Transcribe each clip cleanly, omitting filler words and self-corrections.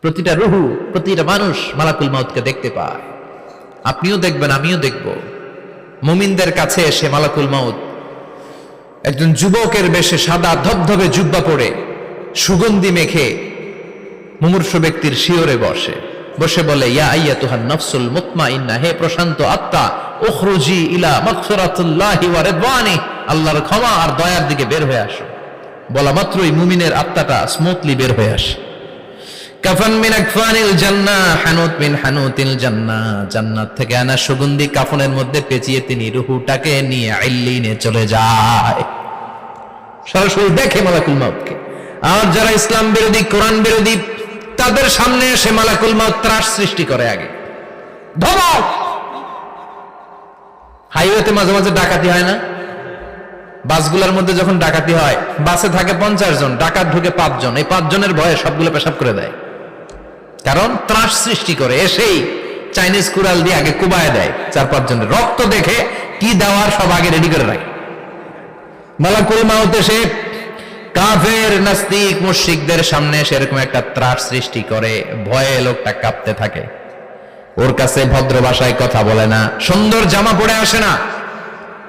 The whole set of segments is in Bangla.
প্রতিটা রুহু, প্রতিটা মানুষ মালাকুল মাউতকে দেখতে পায়। আপনিও দেখবেন, আমিও দেখব। মুমিনদের কাছে এসে মালাকুল মাউত একজন যুবকের বেশে সাদা ধবধবে জুব্বা পরে সুগন্ধি মেখে মুমূর্ষু ব্যক্তির শিয়রে বসে বলে, ইয়া আইয়াতুহান নাফসুল মুতমাইন্নাহ, হে প্রশান্ত আত্মা, উখরুজি ইলা মাগফিরাতুল্লাহি ওয়া রিদওয়ানি, আল্লাহর ক্ষমা আর দয়ার দিকে বের হয়ে আসো। বলা মাত্রই মুমিনের আত্মাটা স্মুথলি বের হয়ে আসে। কাফান মিন আকফানিল জান্নাহ, হানুত মিন হানুতিল জান্নাহ, জান্নাত থেকে আনা সুগন্ধি কাফনের মধ্যে পেঁচিয়ে তিনি রূহটাকে নিয়ে ইল্লিনে চলে যায়। সরাসরি দেখে মালাকুল মাউতকে। আর যারা ইসলাম বিরোধী, কোরআন বিরোধী, তাদের সামনে এসে মালাকুল মাউত ত্রাস সৃষ্টি করে। আগে ধমক। হাইওয়েতে মাঝে মাঝে ডাকাতি হয় না? বাসগুলোর মধ্যে যখন ডাকাতি হয়, বাসে থাকে 50 জন, ডাকাত ঢুকে 5 জন। এই 5 জনের ভয়ে সবগুলো পেশাব করে দেয়, কারণ ত্রাস সৃষ্টি করে। এসেই চাইনিজ কুড়াল দিয়ে আগে কুবায় দেয় 4-5 জনের। রক্ত দেখে কি দেওয়ার সব আগে রেডি করে রাখে। মালাকুল মাউত এসে কাফের, নাস্তিক, মুশরিকদের সামনে সেরকম একটা ত্রাস সৃষ্টি করে। ভয়ে লোকটা কাঁপতে থাকে। ওর কাছে ভদ্র ভাষায় কথা বলে না, সুন্দর জামা পরে আসে না,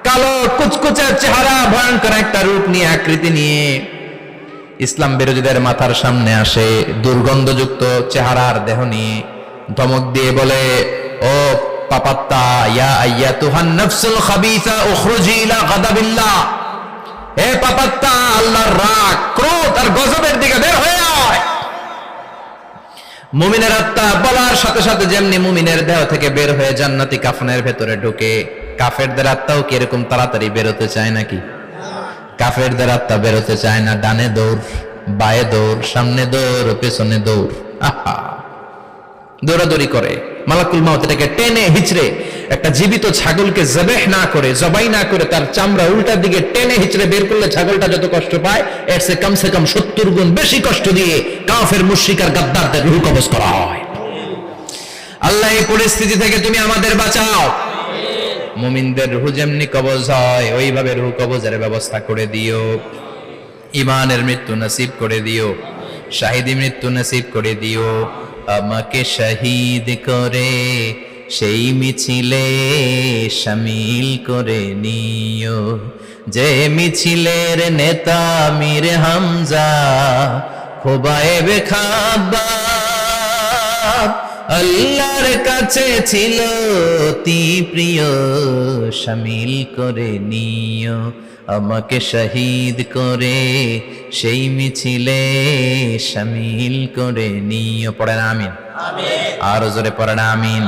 কালো কুচকুচে চেহারা, ভয়ঙ্কর একটা রূপ নিয়ে, আকৃতি নিয়ে ইসলাম বিরোধীদের মাথার সামনে আসে। দুর্গন্ধযুক্ত চেহারার দেহ নিয়ে ধমক দিয়ে বলে, ও পাপাত্তা, ইয়া আইয়াতুহান নাফসুল খাবিসা উখরুজি ইলা গাদাবিল্লাহ, হে পাপাত্তা, আল্লাহর রাগ, ক্রোধ আর গজবের দিকে বের হয়ে আয়। মুমিনের আত্মা বলার সাথে সাথে যেমনি মুমিনের দেহ থেকে বের হয়ে জান্নাতি কাফনের ভেতরে ঢুকে, কাফেরদের আত্মাও কি এরকম তাড়াতাড়ি বেরোতে চায় নাকি? কাফেরদের আত্মা বেরোতে চায় না। ডানে দৌড়, বায়ে দৌড়, সামনে দৌড়, পেছনে দৌড়, আহা, দৌড়াদৌড়ি করে। মালাকুল মাউত এটাকে টেনে হিচড়ে, একটা জীবিত ছাগলকে জবাই না করে তার চামড়া উল্টার দিকে টেনে হিচড়ে বের করলে ছাগলটা যত কষ্ট পায়, এর চেয়ে কমসে কম 70 গুণ বেশি কষ্ট দিয়ে কাফের, মুশরিক আর গাদ্দারদের রূহ কবজ করা হয়। আল্লাহ, এই পরিস্থিতি থেকে তুমি আমাদের বাঁচাও। মুমিনদের রূহ যেমনি কবজ হয়, ওইভাবে রূহ কবজের ব্যবস্থা করে দিও। ঈমানের মৃত্যু নসিব করে দিও, শাহিদি মৃত্যু নসিব করে দিও। আমাকে শহীদ করে সেই মিছিলে শামিল করে নিও, যে মিছিলের নেতা মীর হামজা, খোবায়েবে খাব্বাব, আল্লাহর কাছে ছিল অতি প্রিয়, শামিল করে নিও। আমাকে শহীদ করে সেই মিছিলে শামিল করে নিও। পড়েন আমিন। আর জোরে পড়েন আমিন।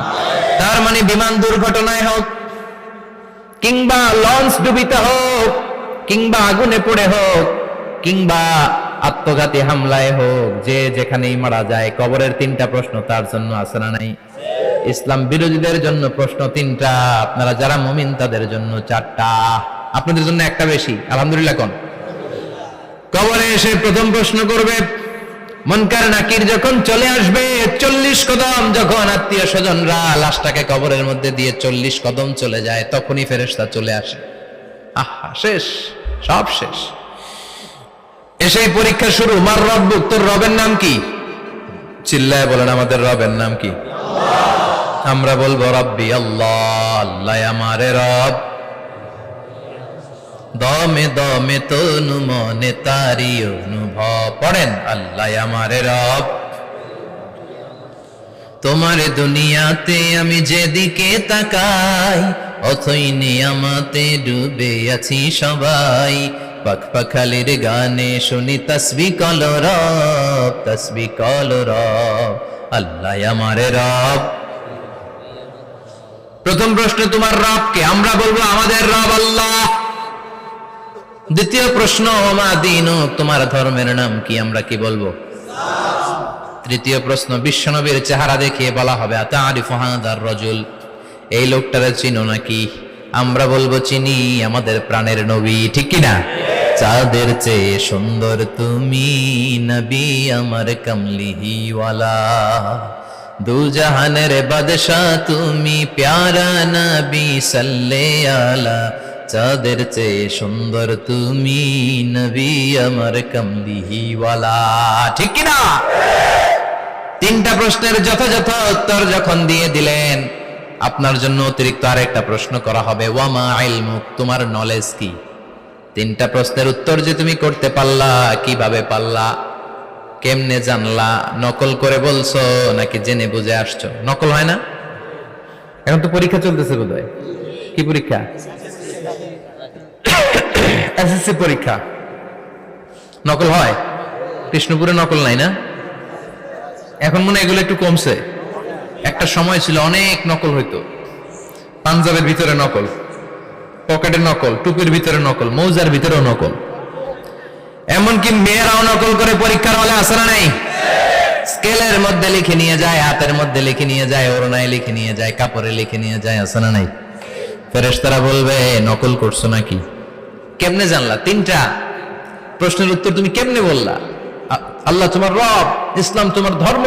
তার মানে বিমান দুর্ঘটনায় হোক, কিংবা লঞ্চ ডুবিতে হোক, কিংবা আগুনে পড়ে হোক, কিংবা আত্মঘাতী হামলায় হোক, যে যেখানেই মারা যায়, কবরের 3টা প্রশ্ন তার জন্য আছে না নাই? ইসলাম বিরোধীদের জন্য প্রশ্ন 3টা, আপনারা যারা মুমিন তাদের জন্য 4টা। আপনাদের জন্য একটা বেশি, আলহামদুলিল্লাহ। কোন কবরে এসে প্রথম প্রশ্ন করবে, মুনকার নাকির যখন চলে আসবে, 40 কদম যখন আত্মীয় স্বজনরা লাশটাকে কবরের মধ্যে দিয়ে 40 কদম চলে যায়, তখনই ফেরেশতা চলে আসে। আহা, শেষ, সব শেষ। এসেই পরীক্ষা শুরু। মার রব্বুক, তোর রবের নাম কি? চিল্লায় বলেন, আমাদের রবের নাম কি? আমরা বলবো রব্বি আল্লাহ, আল্লাহ আমারে রব। দমে দমে তনু মনে তারি অনুভব। পড়েন, আল্লাহ আমারে রব। তোমার দুনিয়াতে আমি যেদিকে তাকাই, অথই নিয়ামতে ডুবে আছি সবাই। পাখপাখালির গানে শুনি তসবিহ কলরব, তসবিহ কলরব, আল্লাহ আমারে রব। প্রথম প্রশ্ন, তোমার রব কে? আমরা বলবো আমাদের রব আল্লাহ। দ্বিতীয় প্রশ্ন, ওমা দীনুক, তোমার ধর্মের নাম কি? আমরা কি বলবো? তৃতীয় প্রশ্ন, বিশ্বনবীর চেহারা দেখিয়ে বলা হবে, আতারিফু হাদার রাজুল, এই লোকটারে চিনো নাকি? আমরা বলবো চিনি, আমাদের প্রাণের নবী, ঠিক কি না? চাঁদের চেয়ে সুন্দর তুমি নবী আমার কমলিহিওয়ালা, দু জাহানের বাদশা তুমি প্যারা নবী সাল্লে আলা, চাঁদের চেয়ে সুন্দর তুমি নবী আমার কমলিহিওয়ালা, ঠিক কি না? তিনটা প্রশ্নের যথাযথ উত্তর যখন দিয়ে দিলেন, আপনার জন্য অতিরিক্ত আরেকটা প্রশ্ন করা হবে, ওয়ামা ইলমুক, তোমার নলেজ কি? তিনটা প্রশ্নের উত্তর যে তুমি করতে পারলা, কিভাবে পারলা, কেমনে জানলা? নকল করে বলছো নাকি জেনে বুঝে আসছো? নকল হয় না? এখন তো পরীক্ষা চলতেছে বোধহয়। কি পরীক্ষা? এসএসসি পরীক্ষা। নকল হয়? কৃষ্ণপুরে নকল নাই না? এখন মনে হয় এগুলো একটু কমছে। একটা সময় ছিল অনেক নকল হইতো। পাঞ্জাবের ভিতরে নকল, পকেটে নকল, টুপির ভিতরে নকল, মৌজার ভিতরেও নকল। এমনকি মেয়েরাও নকল করে পরীক্ষার হলে আসে না নাই? স্কেলের মধ্যে লিখে নিয়ে যায়, হাতের মধ্যে লিখে নিয়ে যায়, ওড়নায় লিখে নিয়ে যায়, কাপড়ে লিখে নিয়ে যায়, আসে না নাই? ফেরেশতারা বলবে নকল করছো নাকি? কেমনে জানলা? তিনটা প্রশ্নের উত্তর তুমি কেমনে বললা? আল্লাহ তোমার রব, ইসলাম তোমার ধর্ম,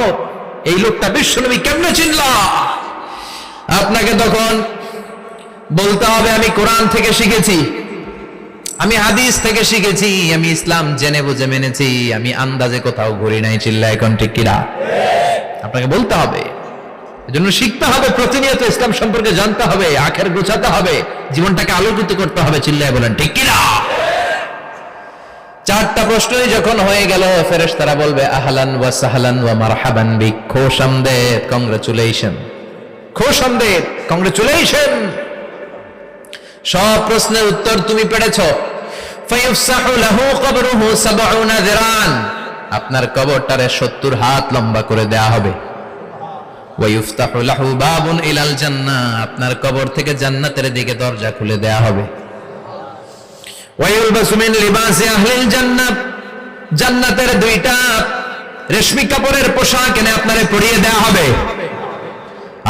এই লোকটা বিশ্বনবী, কেমনে চিনলা? আপনাকে তখন বলতে হবে আমি কোরআন থেকে শিখেছি, আমি হাদিস থেকে শিখেছি, আমি ইসলাম জেনে বুঝে মেনেছি, আমি আন্দাজে কোথাও ঘুরি নাই। চিল্লা এখন ঠিক কিনা? আপনাকে বলতে হবে। এজন্য শিখতে হবে, প্রতিনিয়ত ইসলাম সম্পর্কে জানতে হবে, আখের গোছাতে হবে, জীবনটাকে আলোকিত করতে হবে। চিল্লায় বলেন ঠিক কিনা? চারটা প্রশ্নই যখন হয়ে গেল, ফেরেশতারা বলবে আহলান ওয়া সাহলান ওয়া মারহাবান বিক, খোশামদেদ, কংগ্রাচুলেশন, খোশামদেদ, কংগ্রাচুলেশন। সব প্রশ্নের উত্তর তুমি পেরেছো। ফায়ুফসাহু লাহু কবরুহু ৭০ যিরান, আপনার কবরটারে ৭০ হাত লম্বা করে দেয়া হবে। ওয়া ইফতাহু লাহু বাবুন ইলাল জান্নাহ, আপনার কবর থেকে জান্নাতের দিকে দরজা খুলে দেয়া হবে। ওয়া ইউলবাসু মিন লিবাসি আহলিল জান্নাহ, জান্নাতের দুইটা রেশমি কাপড়ের পোশাক এনে আপনারে পরিয়ে দেয়া হবে।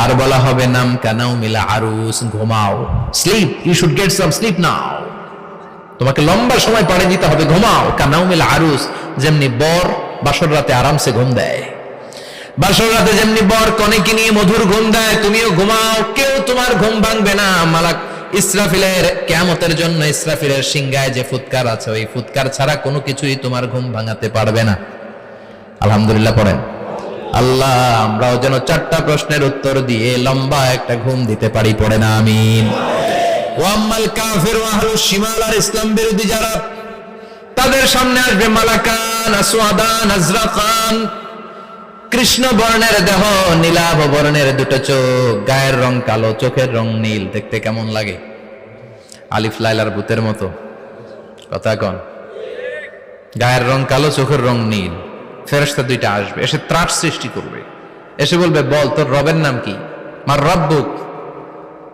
আর বলা হবে নাম কানাও মিলা আরুস, ঘুমাও, sleep, you should get some sleep now, তোমাকে লম্বা সময় পাড়ে দিতে হবে, ঘুমাও। কানাও মিলা আরুস, যেমনি বর বাসর রাতে আরামসে ঘুম দেয়, বাসর রাতে যেমনি বর কনেকে নিয়ে মধুর ঘুম দেয়, তুমিও ঘুমাও, কেউ তোমার ঘুম ভাঙবে না। মালাক ইসরাফিলের কিয়ামতের জন্য ইসরাফিলের সিংহায় যে ফুৎকার আছে, ওই ফুৎকার ছাড়া কোনো কিছুই তোমার ঘুম ভাঙাতে পারবে না। আলহামদুলিল্লাহ পড়েন। আল্লাহ আমরাও যেন চারটা প্রশ্নের উত্তর দিয়ে লম্বা একটা ঘুম দিতে পারি, পড়ে না আমিন। ওয়াম্মাল কাফির ওয়া আহলুশ শিমাল, আর ইসলাম বিরোধী যারা, তাদের সামনে আসবে মালাকান আসওয়াদান আজরাকান, কৃষ্ণ বর্ণের দেহ, নীলাভ বর্ণের দুটো চোখ, গায়ের রং কালো, চোখের রং নীল। দেখতে কেমন লাগে? আলিফ লাইলার ভূতের মতো। কথা কন। গায়ের রং কালো, চোখের রং নীল। ফেরেশতা দুইটা আসবে, এসে ত্রাস সৃষ্টি করবে, এসে বলবে বল তোর রবের নাম কি? মার রব্বুক।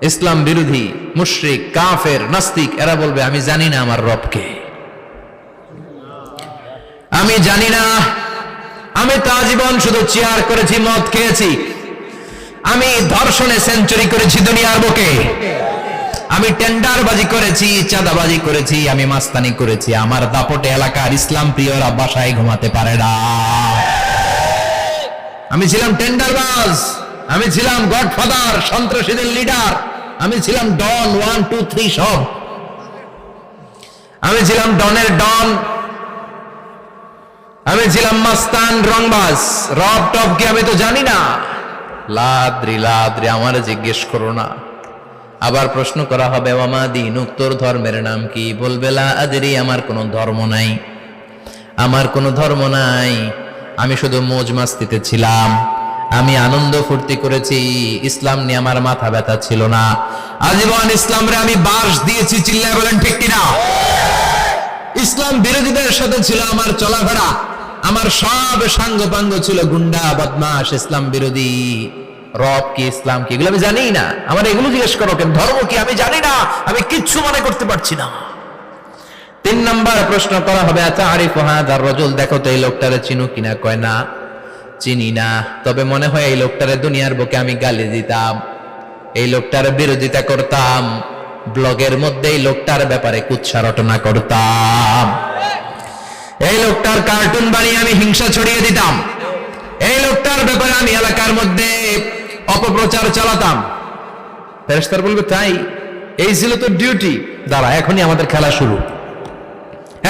ইসলাম বিরোধী মুশরিক, কাফের, নাস্তিক এরা বলবে আমি জানি না আমার রবকে, আমি জানি না, আমি তো আজীবন শুধু চেয়ার করেছি, মদ খেয়েছি, আমি ধর্ষণে সেঞ্চুরি করেছি দুনিয়ার বুকে, আমি টেন্ডারবাজি করেছি, চাঁদাবাজি করেছি, আমি মাস্তানি করেছি, আমার দাপটে এলাকার ইসলাম প্রিয়রা বাসায় ঘুমাতে পারে না। আমি ছিলাম টেন্ডারবাজ, আমি ছিলাম গডফাদার, সন্ত্রাসীদের লিডার, আমি ছিলাম ডন 1 2 3 সব, আমি ছিলাম ডনের ডন, আমি ছিলাম মাস্তান, রংবাজ। রব টব কি আমি তো জানি না। লাদ্রি লাদ্রি, আমার জিজ্ঞেস করো না। আবার প্রশ্ন করা হবে ওয়ামা দীনুক, তোর ধর্মের নাম কি? বলবে লা আদরি, আমার কোনো ধর্ম নাই, আমার কোনো ধর্ম নাই, আমি শুধু মৌজ মাস্তিতে ছিলাম, আমি আনন্দ ফুর্তি করেছি, ইসলাম নিয়ে আমার মাথা ব্যথা ছিল না, আজীবন ইসলামরে আমি বাস দিয়েছি। চিল্লায় বলেন ঠিক কিনা? ইসলাম বিরোধীদের সাথে ছিল আমার চলাফেরা, আমার সব সাঙ্গপাঙ্গ ছিল গুন্ডা বদমাশ, ইসলাম বিরোধী। রব কি, ইসলাম কি, এগুলো আমি জানি না। আমার এগুলো জিজ্ঞেস করো কেন? ধর্ম কি আমি জানি না, আমি কিচ্ছু মনে করতে পারছি না। 3 নাম্বার প্রশ্ন করা হবে আতারিফু হাযার রাজুল, দেখো তো এই লোকটারে চিনো কিনা? কয় না, চিনি না, তবে মনে হয় এই লোকটারে দুনিয়ার বুকে আমি গালি দিতাম, এই লোকটার বিরোধিতা করতাম, ব্লগের মধ্যে এই লোকটার ব্যাপারে কুৎসা রটনা করতাম, এই লোকটার কার্টুন বানিয়ে আমি হিংসা ছড়িয়ে দিতাম, এই লোকটার ব্যাপারে আমি এলাকার মধ্যে অপপ্রচার চালাতাম। ফেরেশতারা বলবে তাই, এই ছিল তোর ডিউটি, দাঁড়া এখনই আমাদের খেলা শুরু,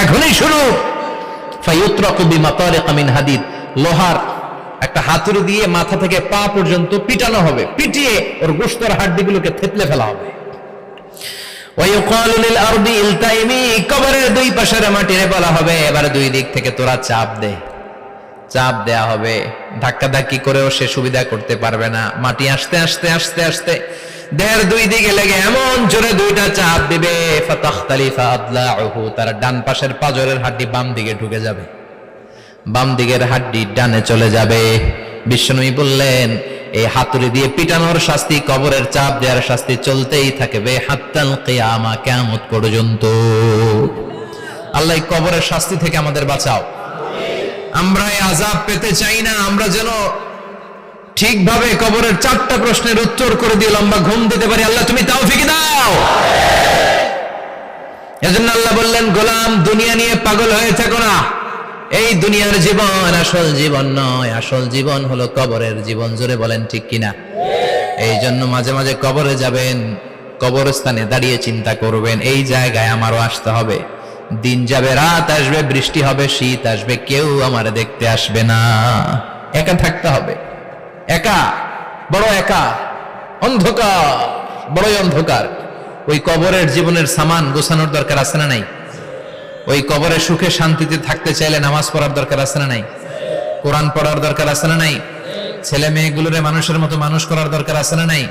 এখনই শুরু। ফায়ুতরাকু বিমাতারিক মিন হাদিদ, লোহার একটা হাতুড়ি দিয়ে মাথা থেকে পা পর্যন্ত পিটানো হবে, পিটিয়ে ওর গোশতের হাড্ডিগুলোকে থেতলে ফেলা হবে। ওয়ায়ুকালু লিল আরদি ইলতাইমি, কবরের দুই পাশের মাটিরে বলা হবে এবার দুই দিক থেকে তোরা চাপ দে। চাপ দেয়া হবে, ধাক্কা ধাক্কি করেও সে সুবিধা করতে পারবে না। মাটি আস্তে আস্তে আস্তে আস্তে দেহের দুই দিকে লেগে এমন জোরে দুইটা চাপ দিবে, ফাতাখতালিফা আদলাউহু, তার ডান পাশের পাজরের হাড্ডি বাম দিকে ঢুকে যাবে, বাম দিকের হাড্ডি ডানে চলে যাবে। বিশ্বনবী বললেন এই হাতুড়ি দিয়ে পিটানোর শাস্তি, কবরের চাপ দেওয়ার শাস্তি চলতেই থাকবে হাত্তাল কিয়ামা, কিয়ামত পর্যন্ত। আল্লাহ এই কবরের শাস্তি থেকে আমাদের বাঁচাও। আমরা এই আযাব পেতে চাই না, আমরা যেন ঠিকভাবে কবরের 4টা প্রশ্নের উত্তর করে দিয়ে লম্বা ঘুম দিতে পারি। আল্লাহ তুমি তৌফিক দাও। এজন্য আল্লাহ বললেন গোলাম দুনিয়া নিয়ে পাগল হয়ে থেকো না, এই দুনিয়ার জীবন আসল জীবন নয়, আসল জীবন হলো কবরের জীবন। জোরে বলেন ঠিক কিনা? এই জন্য মাঝে মাঝে কবরে যাবেন, কবরস্থানে দাঁড়িয়ে চিন্তা করবেন এই জায়গায় আমারও আসতে হবে। দিন যাবে, রাত আসবে, বৃষ্টি হবে, শীত আসবে, কেউ আমার দেখতে আসবে না, একা থাকতে হবে। একা, বড় একা, অন্ধকার, বড়ই অন্ধকার। ওই কবরের জীবনের সামান গোছানোর দরকার আছে না নাই? ওই কবরে সুখে শান্তিতে থাকতে চাইলে নামাজ পড়ার দরকার আছে না নাই? কোরআন পড়ার দরকার আছে না নাই? ছেলে মেয়েগুলোরে মানুষের মতো মানুষ করার দরকার আছে না নাই?